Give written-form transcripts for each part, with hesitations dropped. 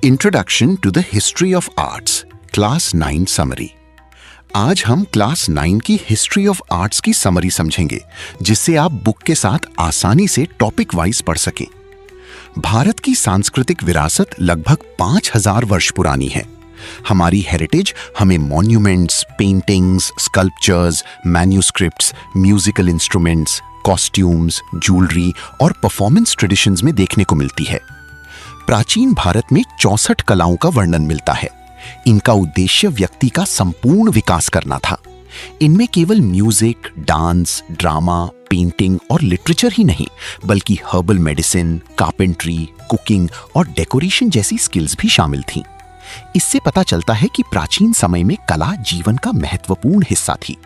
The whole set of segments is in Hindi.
Introduction to the history of arts class 9 summary. आज हम क्लास 9 की हिस्ट्री ऑफ आर्ट्स की समरी समझेंगे, जिससे आप बुक के साथ आसानी से टॉपिक वाइज पढ़ सकें। भारत की सांस्कृतिक विरासत लगभग 5000 वर्ष पुरानी है। हमारी हेरिटेज हमें monuments, paintings, sculptures, manuscripts, musical instruments, costumes, jewellery और परफॉर्मेंस ट्रेडिशंस में देखने को मिलती है। प्राचीन भारत में 64 कलाओं का वर्णन मिलता है। इनका उद्देश्य व्यक्ति का संपूर्ण विकास करना था। इनमें केवल म्यूजिक, डांस, ड्रामा, पेंटिंग और लिटरेचर ही नहीं, बल्कि हर्बल मेडिसिन, कारपेंट्री, कुकिंग और डेकोरेशन जैसी स्किल्स भी शामिल थीं। इससे पता चलता है कि प्राचीन समय में कला जीवन का महत्वपूर्ण हिस्सा थी।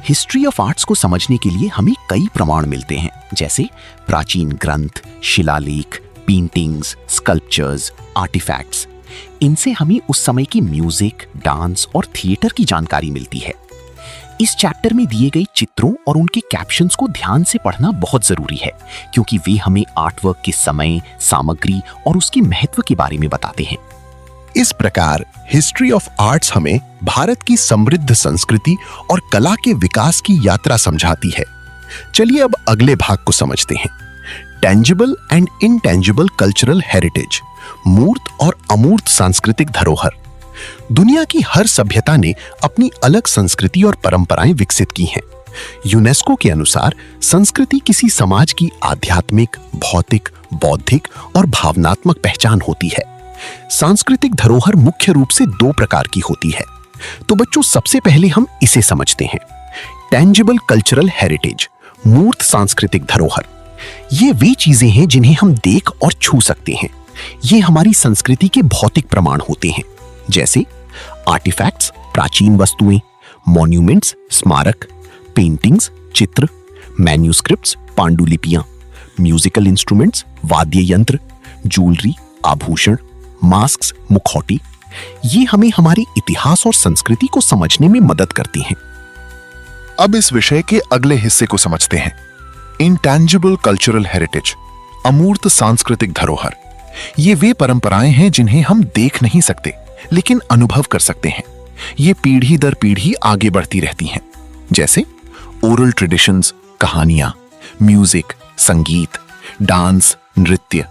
हिस्ट्री ऑफ आर्ट्स को समझने के लिए हमें कई प्रमाण मिलते हैं, जैसे प्राचीन ग्रंथ, शिलालेख, पेंटिंग्स, स्कल्पचर्स, आर्टिफैक्ट्स। इनसे हमें उस समय की म्यूजिक, डांस और थिएटर की जानकारी मिलती है। इस चैप्टर में दिए गए चित्रों और उनके कैप्शंस को ध्यान से पढ़ना बहुत जरूरी है, क्योंकि वे हमें आर्टवर्क के समय, सामग्री और उसके महत्व के बारे में बताते हैं। इस प्रकार हिस्ट्री ऑफ आर्ट्स हमें भारत की समृद्ध संस्कृति और कला के विकास की यात्रा समझाती है। चलिए अब अगले भाग को समझते हैं। Tangible and intangible cultural heritage, मूर्त और अमूर्त सांस्कृतिक धरोहर। दुनिया की हर सभ्यता ने अपनी अलग संस्कृति और परंपराएं विकसित की हैं। यूनेस्को के अनुसार संस्कृति किसी समाज की आध्यात्मिक, भौतिक, बौद्धिक और भावनात्मक पहचान होती है। सांस्कृतिक धरोहर मुख्य रूप से दो प्रकार की होती है। तो बच्चों, सबसे पहले हम इसे समझते हैं। टेंजिबल कल्चरल हेरिटेज, मूर्त सांस्कृतिक धरोहर। ये वे चीजें हैं जिन्हें हम देख और छू सकते हैं। ये हमारी संस्कृति के भौतिक प्रमाण होते हैं, जैसे आर्टिफैक्ट्स, प्राचीन वस्तुएं, मॉन्यूमेंट्स, स्मारक, पेंटिंग्स, चित्र, मैन्यूस्क्रिप्ट्स, पांडुलिपियां, म्यूजिकल इंस्ट्रूमेंट्स, वाद्य यंत्र, ज्वेलरी, आभूषण, मास्क, मुखौटी। ये हमें हमारे इतिहास और संस्कृति को समझने में मदद करती हैं। अब इस विषय के अगले हिस्से को समझते हैं। इंटेंजिबल कल्चरल हेरिटेज, अमूर्त सांस्कृतिक धरोहर। ये वे परंपराएं हैं जिन्हें हम देख नहीं सकते, लेकिन अनुभव कर सकते हैं। ये पीढ़ी दर पीढ़ी आगे बढ़ती रहती हैं, जैसे ओरल ट्रेडिशंस, कहानियां, म्यूजिक, संगीत, डांस, नृत्य,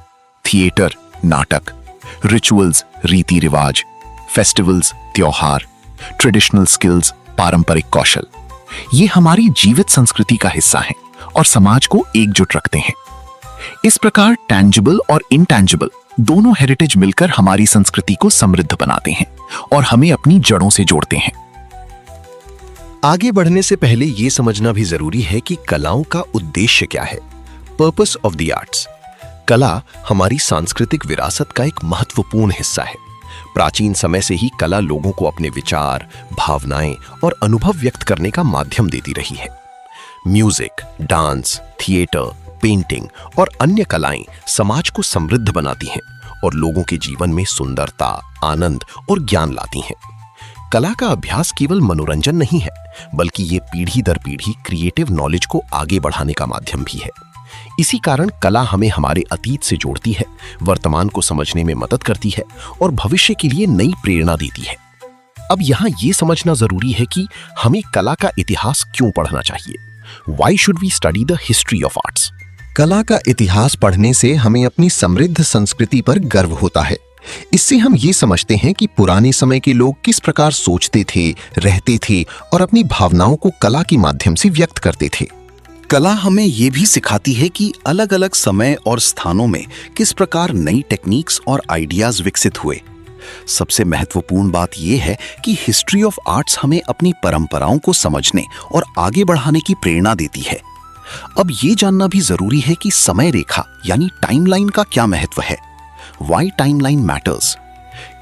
थिएटर, नाटक, रिचुअल्स, रीति रिवाज, फेस्टिवल्स, त्योहार, ट्रेडिशनल स्किल्स, पारंपरिक कौशल। ये हमारी जीवित संस्कृति का हिस्सा हैं और समाज को एकजुट रखते हैं। इस प्रकार टेंजिबल और इनटेंजिबल दोनों हेरिटेज मिलकर हमारी संस्कृति को समृद्ध बनाते हैं और हमें अपनी जड़ों से जोड़ते हैं। आगे बढ़ने से पहले यह समझना भी जरूरी है कि कलाओं का उद्देश्य क्या है। Purpose of the arts. कला हमारी सांस्कृतिक विरासत का एक महत्वपूर्ण हिस्सा है। प्राचीन समय से ही कला लोगों को अपने विचार, भावनाएं और अनुभव व्यक्त करने का माध्यम देती रही है। म्यूजिक, डांस, थिएटर, पेंटिंग और अन्य कलाएं समाज को समृद्ध बनाती हैं और लोगों के जीवन में सुंदरता, आनंद और ज्ञान लाती हैं। कला का अभ्यास केवल मनोरंजन नहीं है, बल्कि ये पीढ़ी दर पीढ़ी क्रिएटिव नॉलेज को आगे बढ़ाने का माध्यम भी है। इसी कारण कला हमें हमारे अतीत से जोड़ती है, वर्तमान को समझने में मदद करती है और भविष्य के लिए नई प्रेरणा देती है। अब यहाँ ये समझना जरूरी है कि हमें कला का इतिहास क्यों पढ़ना चाहिए। Why should we study the history of arts? कला का इतिहास पढ़ने से हमें अपनी समृद्ध संस्कृति पर गर्व होता है। इससे हम ये समझते हैं कि पुराने समय के लोग किस प्रकार सोचते थे, रहते थे और अपनी भावनाओं को कला के माध्यम से व्यक्त करते थे। कला हमें ये भी सिखाती है कि अलग अलग समय और स्थानों में किस प्रकार नई टेक्निक्स और आइडियाज विकसित हुए। सबसे महत्वपूर्ण बात यह है कि हिस्ट्री ऑफ आर्ट्स हमें अपनी परंपराओं को समझने और आगे बढ़ाने की प्रेरणा देती है। अब ये जानना भी जरूरी है कि समय रेखा यानी टाइमलाइन का क्या महत्व है। Why timeline matters.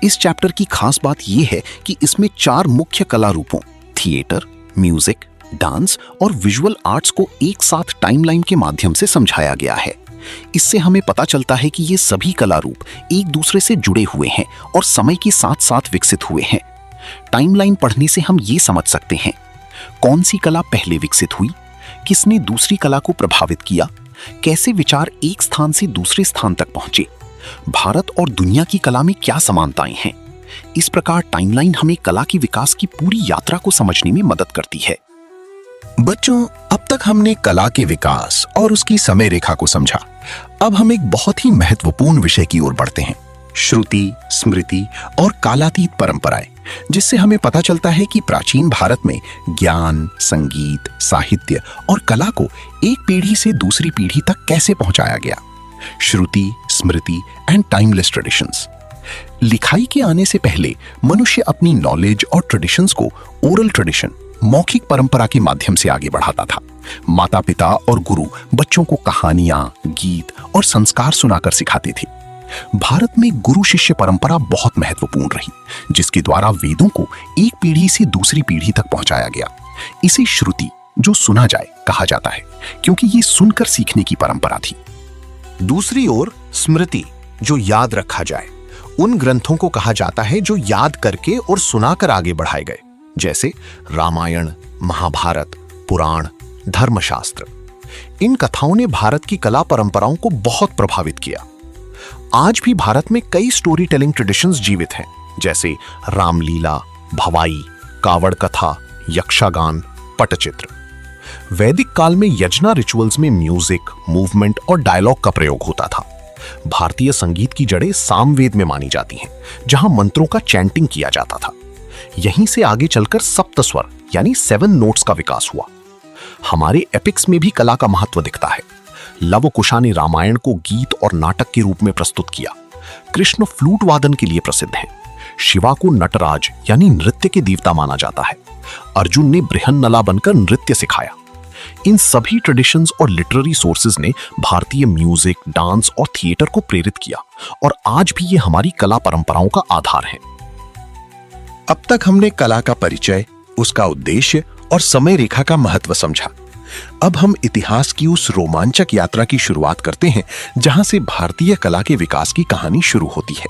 इस चैप्टर की खास बात यह है कि इसमें 4 मुख्य कला रूपों थिएटर, म्यूजिक, डांस और विजुअल आर्ट्स को एक साथ टाइमलाइन के माध्यम से समझाया गया है। इससे हमें पता चलता है कि ये सभी कला रूप एक दूसरे से जुड़े हुए हैं और समय के साथ साथ विकसित हुए हैं। टाइमलाइन पढ़ने से हम ये समझ सकते हैं कौन सी कला पहले विकसित हुई, किसने दूसरी कला को प्रभावित किया, कैसे विचार एक स्थान से दूसरे स्थान तक पहुंचे, भारत और दुनिया की कला में क्या समानताएं हैं? इस प्रकार टाइमलाइन हमें कला के विकास की पूरी यात्रा को समझने में मदद करती है। बच्चों, अब तक हमने कला के विकास और उसकी समय रेखा को समझा। अब हम एक बहुत ही महत्वपूर्ण विषय की ओर बढ़ते हैं, श्रुति, स्मृति और कालातीत परंपराएं, जिससे हमें पता चलता है कि प्राचीन भारत में ज्ञान, संगीत, साहित्य और कला को एक पीढ़ी से दूसरी पीढ़ी तक कैसे पहुंचाया गया। श्रुति, स्मृति एंड टाइमलेस ट्रेडिशंस। लिखाई के आने से पहले मनुष्य अपनी नॉलेज और ट्रेडिशंस को ओरल ट्रेडिशन, मौखिक परंपरा के माध्यम से आगे बढ़ाता था। माता पिता और गुरु बच्चों को कहानियां, गीत और संस्कार सुनाकर सिखाते थे। भारत में गुरु शिष्य परंपरा बहुत महत्वपूर्ण रही, जिसके द्वारा वेदों को एक पीढ़ी से दूसरी पीढ़ी तक पहुंचाया गया। इसे श्रुति, जो सुना जाए, कहा जाता है, क्योंकि ये सुनकर सीखने की परंपरा थी। दूसरी ओर स्मृति, जो याद रखा जाए, उन ग्रंथों को कहा जाता है जो याद करके और सुनाकर आगे बढ़ाए गए, जैसे रामायण, महाभारत, पुराण, धर्मशास्त्र। इन कथाओं ने भारत की कला परंपराओं को बहुत प्रभावित किया। आज भी भारत में कई स्टोरी टेलिंग ट्रेडिशंस जीवित हैं, जैसे रामलीला, भवाई, कावड़ कथा, यक्षगान, पटचित्र। वैदिक काल में यज्ञ रिचुअल्स में म्यूजिक, मूवमेंट और डायलॉग का प्रयोग होता था। भारतीय संगीत की जड़ें सामवेद में मानी जाती हैं, जहां मंत्रों का चैंटिंग किया जाता था। यहीं से आगे चलकर सप्तस्वर यानी 7 नोट्स का विकास हुआ। हमारे एपिक्स में भी कला का महत्व दिखता है। लव कुशा ने रामायण को गीत और नाटक के रूप में प्रस्तुत किया। कृष्ण फ्लूट वादन के लिए प्रसिद्ध है। शिवा को नटराज यानी नृत्य के देवता माना जाता है। अर्जुन ने बृहन्नला बनकर नृत्य सिखाया। इन सभी ट्रेडिशंस और लिटरेरी सोर्सेज ने भारतीय म्यूजिक, डांस और थिएटर को प्रेरित किया, और आज भी ये हमारी कला परंपराओं का आधार है। अब तक हमने कला का परिचय, उसका उद्देश्य और समय रेखा का महत्व समझा। अब हम इतिहास की उस रोमांचक यात्रा की शुरुआत करते हैं जहां से भारतीय कला के विकास की कहानी शुरू होती है।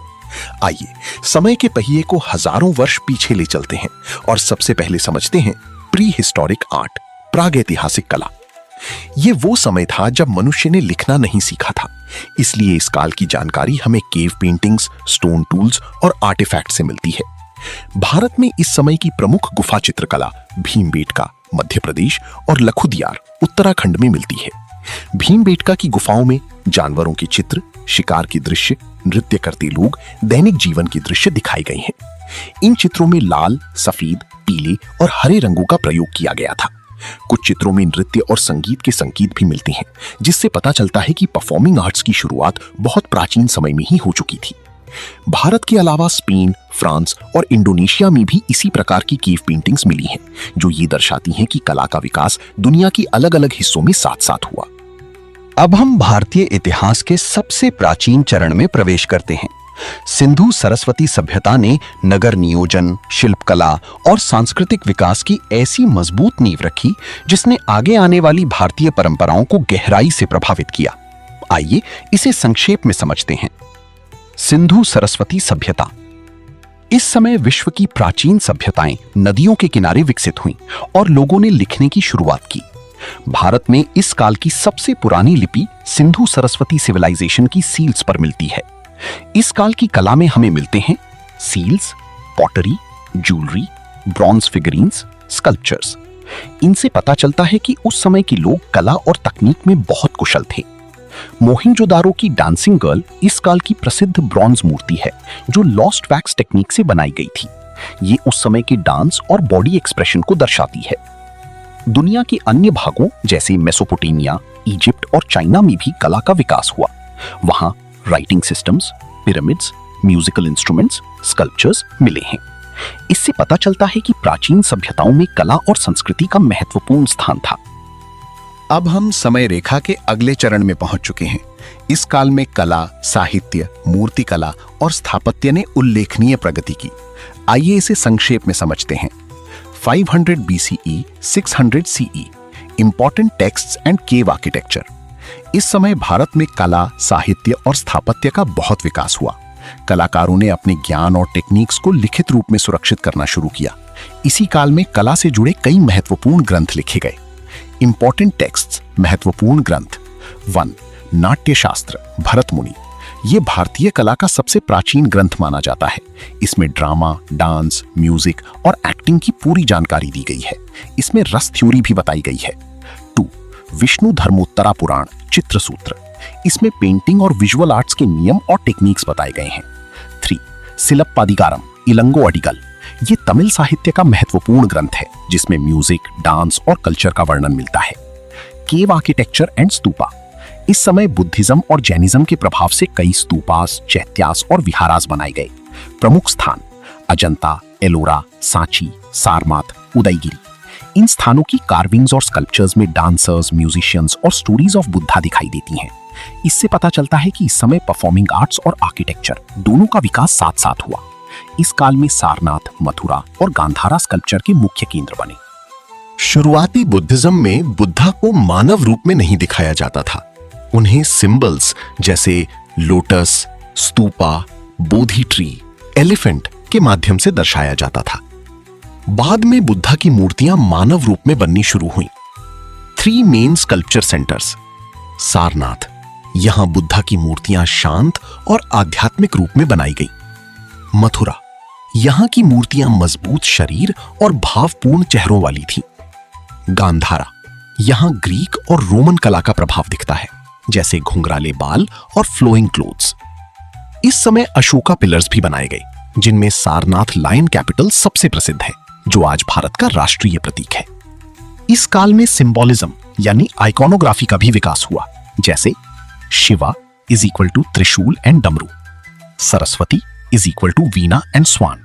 आइए समय के पहिए को हजारों वर्ष पीछे ले चलते हैं और सबसे पहले समझते हैं प्री हिस्टोरिक आर्ट, प्रागैतिहासिक कला। ये वो समय था जब मनुष्य ने लिखना नहीं सीखा था, इसलिए इस काल की जानकारी हमें केव पेंटिंग्स, स्टोन टूल्स और आर्टिफैक्ट से मिलती है। भारत में इस समय की प्रमुख गुफा चित्रकला भीमबेटका मध्य प्रदेश और लखुदियार उत्तराखंड में मिलती है। भीमबेटका की गुफाओं में जानवरों के चित्र, शिकार के दृश्य, नृत्य करते लोग, दैनिक जीवन के दृश्य दिखाए गए हैं। इन चित्रों में लाल, सफेद, पीले और हरे रंगों का प्रयोग किया गया था। कुछ चित्रों में नृत्य और संगीत के संकेत भी मिलते हैं, जिससे पता चलता है कि परफॉर्मिंग आर्ट्स की शुरुआत बहुत प्राचीन समय में ही हो चुकी थी। भारत के अलावा स्पेन, फ्रांस और इंडोनेशिया में भी इसी प्रकार की केव पेंटिंग्स मिली हैं, जो ये दर्शाती हैं कि कला का विकास दुनिया की अलग-अलग हिस्सों में साथ-साथ हुआ। अब हम भारतीय इतिहास के सबसे प्राचीन चरण में प्रवेश करते हैं। सिंधु सरस्वती सभ्यता ने नगर नियोजन, शिल्पकला और सांस्कृतिक विकास की ऐसी मजबूत नींव रखी, जिसने आगे आने वाली भारतीय परंपराओं को गहराई से प्रभावित किया। आइए इसे संक्षेप में समझते हैं। सिंधु सरस्वती सभ्यता। इस समय विश्व की प्राचीन सभ्यताएं नदियों के किनारे विकसित हुईं और लोगों ने लिखने की शुरुआत की। भारत में इस काल की सबसे पुरानी लिपि सिंधु सरस्वती सिविलाइजेशन की सील्स पर मिलती है। इस काल की कला में हमें मिलते हैं seals, pottery, jewellery, bronze figurines, sculptures. इनसे पता चलता है कि उस समय के लोग कला और तकनीक में बहुत कुशल थे। मोहिंजोदारो की डांसिंग गर्ल इस काल की प्रसिद्ध ब्रॉन्ज मूर्ति है, जो लॉस्ट वैक्स टेक्निक से बनाई गई थी। ये उस समय के डांस और बॉडी एक्सप्रेशन को दर्शाती है। दुनिया के अन्य भागों जैसे मेसोपोटामिया, इजिप्ट और चाइना में भी कला का विकास हुआ। वहां writing systems, pyramids, musical instruments, sculptures मिले हैं। इससे पता चलता है कि प्राचीन सभ्यताओं में कला और संस्कृति का महत्वपूर्ण स्थान था। अब हम समय रेखा के अगले चरण में पहुंच चुके हैं। इस काल में कला, साहित्य, मूर्तिकला और स्थापत्य ने उल्लेखनीय प्रगति की। आइए इसे संक्षेप में समझते हैं। 500 BCE, 600 CE, important texts and cave architecture. इस समय भारत में कला, साहित्य और स्थापत्य का बहुत विकास हुआ। कलाकारों ने अपने ज्ञान और टेक्निक्स को लिखित रूप में सुरक्षित करना शुरू किया। इसी काल में कला से जुड़े कई महत्वपूर्ण ग्रंथ लिखे गए। इंपॉर्टेंट टेक्स्ट्स, महत्वपूर्ण ग्रंथ। 1. नाट्यशास्त्र, भरत मुनि। ये भारतीय कला का सबसे प्राचीन ग्रंथ माना जाता है। इसमें ड्रामा, डांस, म्यूजिक और एक्टिंग की पूरी जानकारी दी गई है। इसमें रस थ्योरी भी बताई गई है। 2. विष्णु धर्मोत्तरा पुराण चित्रसूत्र। इसमें पेंटिंग और विजुअल आर्ट्स के नियम और टेक्निक्स बताए गए हैं। 3. सिलप्पादिकारम इलंगो अडिगल। ये तमिल साहित्य का महत्वपूर्ण ग्रंथ है जिसमें म्यूजिक, डांस और कल्चर का वर्णन मिलता है। केव आर्किटेक्चर एंड स्तूपा। इस समय बुद्धिज्म और जैनिज्म के प्रभाव से कई स्तूपास, चैत्यास और विहारास बनाए गए। प्रमुख स्थान अजंता, एलोरा, सांची, सारनाथ, उदयगिरी। इन स्थानों की कार्विंग्स और स्कल्पचर्स में डांसर्स, म्यूजिशियंस और स्टोरीज ऑफ बुद्धा दिखाई देती हैं। इससे पता चलता है कि इस समय परफॉर्मिंग आर्ट्स और आर्किटेक्चर दोनों का विकास साथ साथ हुआ। इस काल में सारनाथ, मथुरा और गांधारा स्कल्पचर के मुख्य केंद्र बने। शुरुआती बुद्धिज्म में बुद्धा को मानव रूप में नहीं दिखाया जाता था। उन्हें सिंबल्स जैसे लोटस, स्तूपा, बोधि ट्री, एलिफेंट के माध्यम से दर्शाया जाता था। बाद में बुद्धा की मूर्तियां मानव रूप में बननी शुरू हुई। 3 मेन स्कल्पचर सेंटर्स। सारनाथ, यहां बुद्धा की मूर्तियां शांत और आध्यात्मिक रूप में बनाई गई। मथुरा, यहां की मूर्तियां मजबूत शरीर और भावपूर्ण चेहरों वाली थीं। गांधारा, यहां ग्रीक और रोमन कला का प्रभाव दिखता है, जैसे घुंघराले बाल और फ्लोइंग क्लोथ्स। इस समय अशोका पिलर्स भी बनाए गए, जिनमें सारनाथ लायन कैपिटल सबसे प्रसिद्ध है, जो आज भारत का राष्ट्रीय प्रतीक है। इस काल में सिंबोलिज्म यानी आइकॉनोग्राफी का भी विकास हुआ, जैसे Shiva is equal to trishul and damru, Saraswati is equal to veena and swan,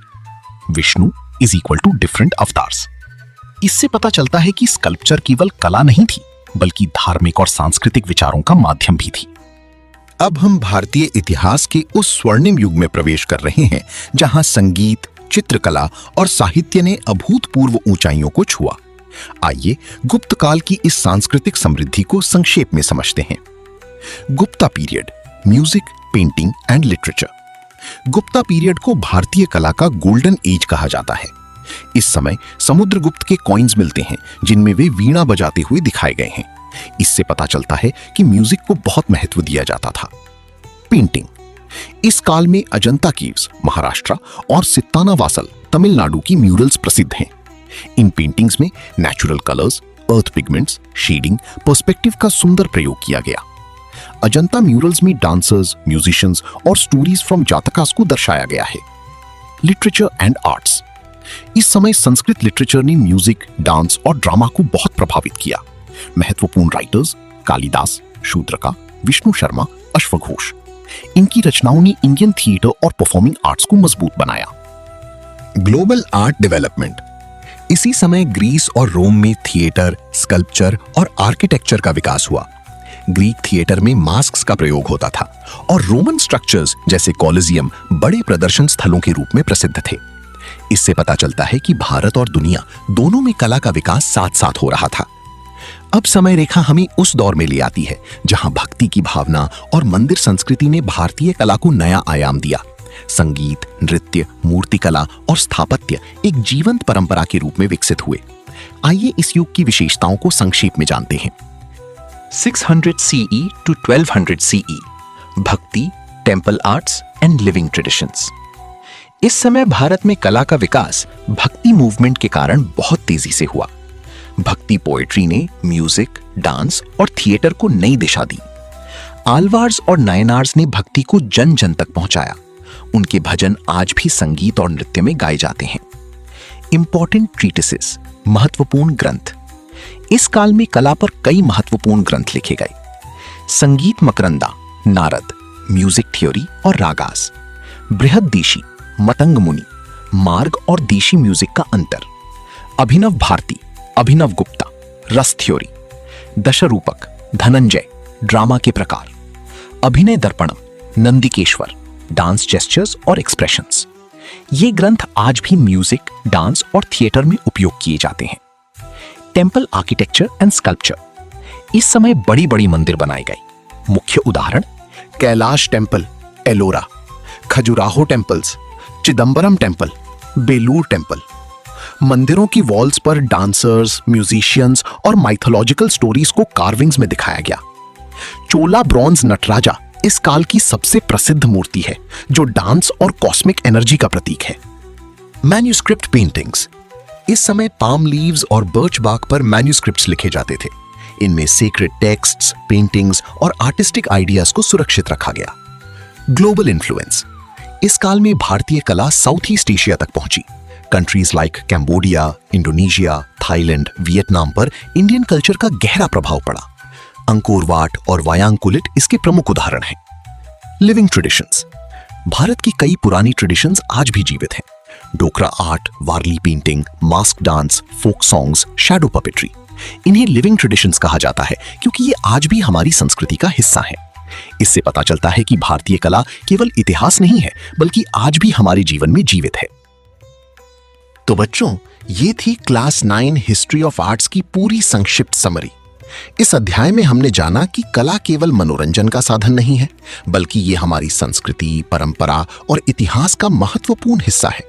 Vishnu is equal to different avatars. इससे पता चलता है कि स्कल्पचर केवल कला नहीं थी, बल्कि धार्मिक और सांस्कृतिक विचारों का माध्यम भी थी। अब हम भारतीय इतिहास के उस स्वर्णिम युग में प्रवेश कर रहे हैं जहां संगीत, चित्रकला और साहित्य ने अभूतपूर्व ऊंचाइयों को छुआ। आइए गुप्त काल की इस सांस्कृतिक समृद्धि को संक्षेप में समझते हैं। Gupta period, music, painting and literature. Gupta period को भारतीय कला का गोल्डन एज कहा जाता है। इस समय समुद्रगुप्त के कॉइन्स मिलते हैं जिनमें वे वीणा बजाते हुए दिखाए गए हैं। इससे पता चलता है कि म्यूजिक को बहुत महत्व दिया जाता था। पेंटिंग, इस काल में अजंता केव्स महाराष्ट्र और सित्तानावासल तमिलनाडु की म्यूरल्स प्रसिद्ध हैं। इन पेंटिंग्स में नेचुरल कलर्स, अर्थ पिगमेंट्स, शेडिंग, पर्सपेक्टिव का सुंदर प्रयोग किया गया। अजंता म्यूरल्स में डांसर्स, म्यूजिशियंस और स्टोरीज फ्रॉम जातकास को दर्शाया गया है। लिटरेचर एंड आर्ट्स, इस समय संस्कृत लिटरेचर ने म्यूजिक, डांस और ड्रामा को बहुत प्रभावित किया। महत्वपूर्ण राइटर्स कालिदास, शूद्रका, विष्णु शर्मा, अश्वघोष। इनकी रचनाओं ने इंडियन थिएटर और परफॉर्मिंग आर्ट्स को मजबूत बनाया। ग्लोबल आर्ट डेवलपमेंट, इसी समय ग्रीस और रोम में थिएटर, स्कल्पचर और आर्किटेक्चर का विकास हुआ। ग्रीक थिएटर में मास्क्स का प्रयोग होता था और रोमन स्ट्रक्चर्स जैसे कॉलिजियम बड़े प्रदर्शन स्थलों के रूप में प्रसिद्ध थे। इससे पता चलता है कि भारत और दुनिया दोनों में कला का विकास साथ साथ हो रहा था। अब समय रेखा हमें उस दौर में ले आती है जहां भक्ति की भावना और मंदिर संस्कृति ने भारतीय कला को नया आयाम दिया। संगीत, नृत्य, मूर्तिकला और स्थापत्य एक जीवंत परंपरा के रूप में विकसित हुए। आइए इस युग की विशेषताओं को संक्षेप में जानते हैं। 600 CE to 1200 CE, भक्ति, temple arts and living traditions. इस समय भारत में कला का विकास भक्ति मूवमेंट के कारण बहुत तेजी से हुआ। भक्ति पोएट्री ने म्यूजिक, डांस और थिएटर को नई दिशा दी। आलवार्स और नायनार्स ने भक्ति को जन जन तक पहुंचाया। उनके भजन आज भी संगीत और नृत्य में गाए जाते हैं। इंपॉर्टेंट ट्रीटिसेस, महत्वपूर्ण ग्रंथ। इस काल में कला पर कई महत्वपूर्ण ग्रंथ लिखे गए। संगीत मकरंदा, नारद, म्यूजिक थ्योरी और रागास। बृहददेशी, मतंग मुनि, मार्ग और देशी म्यूजिक का अंतर। अभिनव भारती, अभिनव गुप्ता, रस थ्योरी। दशरूपक, धनंजय, ड्रामा के प्रकार। अभिनय दर्पणम, नंदिकेश्वर, डांस जेस्चर्स और एक्सप्रेशंस। ये ग्रंथ आज भी म्यूजिक, डांस और थिएटर में उपयोग किए जाते हैं। Temple architecture and sculpture. इस समय बड़ी बड़ी मंदिर बनाए गए। मुख्य उदाहरण Kailash temple, Ellora, Khajuraho temples, Chidambaram temple, Belur temple. मंदिरों की वॉल्स पर डांसर्स, म्यूजिशियंस और माइथोलॉजिकल स्टोरीज को कार्विंग्स में दिखाया गया। चोला ब्रॉन्ज नटराजा इस काल की सबसे प्रसिद्ध मूर्ति है जो डांस और कॉस्मिक एनर्जी का प्रतीक है। Manuscript paintings. इस समय पाम लीव्स और बर्च बार्क पर मैन्युस्क्रिप्ट्स लिखे जाते थे। इनमें सेक्रेड टेक्स्ट्स, पेंटिंग्स और आर्टिस्टिक आइडियाज को सुरक्षित रखा गया। Global influence. इस काल में भारतीय कला साउथ ईस्ट एशिया तक पहुंची। Countries like Cambodia, Indonesia, Thailand, Vietnam पर इंडियन कल्चर का गहरा प्रभाव पड़ा। अंकोर वाट और वायांकुलिट इसके प्रमुख उदाहरण हैं। Living traditions. भारत की कई पुरानी ट्रेडिशंस आज भी जीवित हैं। Dokra art, Warli painting, mask dance, folk songs, shadow puppetry. इन्हें लिविंग ट्रेडिशंस कहा जाता है क्योंकि ये आज भी हमारी संस्कृति का हिस्सा है। इससे पता चलता है कि भारतीय कला केवल इतिहास नहीं है बल्कि आज भी हमारे जीवन में जीवित है। तो बच्चों, ये थी क्लास 9 हिस्ट्री ऑफ आर्ट्स की पूरी संक्षिप्त समरी। इस अध्याय में हमने जाना कि कला केवल मनोरंजन का साधन नहीं है बल्कि ये हमारी संस्कृति, परंपरा और इतिहास का महत्वपूर्ण हिस्सा है।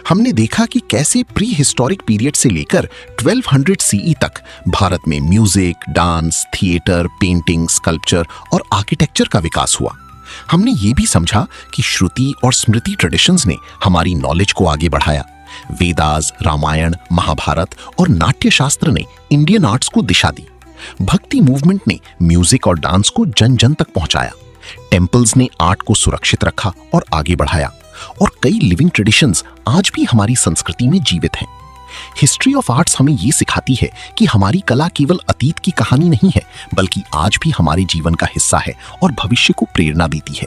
हमने देखा कि कैसे प्री हिस्टोरिक पीरियड से लेकर 1200 सीई तक भारत में music, dance, theatre, painting, sculpture और आर्किटेक्चर का विकास हुआ। हमने ये भी समझा कि श्रुति और स्मृति ट्रेडिशंस ने हमारी नॉलेज को आगे बढ़ाया। वेदास, रामायण, महाभारत और नाट्य शास्त्र ने इंडियन आर्ट्स को दिशा दी। भक्ति मूवमेंट ने म्यूजिक और डांस को जन जन तक पहुंचाया। टेम्पल्स ने आर्ट को सुरक्षित रखा और आगे बढ़ाया। और कई लिविंग ट्रेडिशंस आज भी हमारी संस्कृति में जीवित हैं। हिस्ट्री ऑफ आर्ट्स हमें ये सिखाती है कि हमारी कला केवल अतीत की कहानी नहीं है बल्कि आज भी हमारे जीवन का हिस्सा है और भविष्य को प्रेरणा देती है।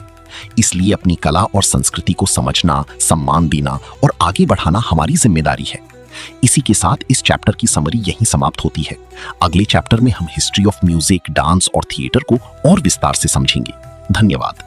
इसलिए अपनी कला और संस्कृति को समझना, सम्मान देना और आगे बढ़ाना हमारी जिम्मेदारी है। इसी के साथ इस चैप्टर की समरी यहीं समाप्त होती है। अगले चैप्टर में हम हिस्ट्री ऑफ म्यूजिक, डांस और थिएटर को और विस्तार से समझेंगे। धन्यवाद।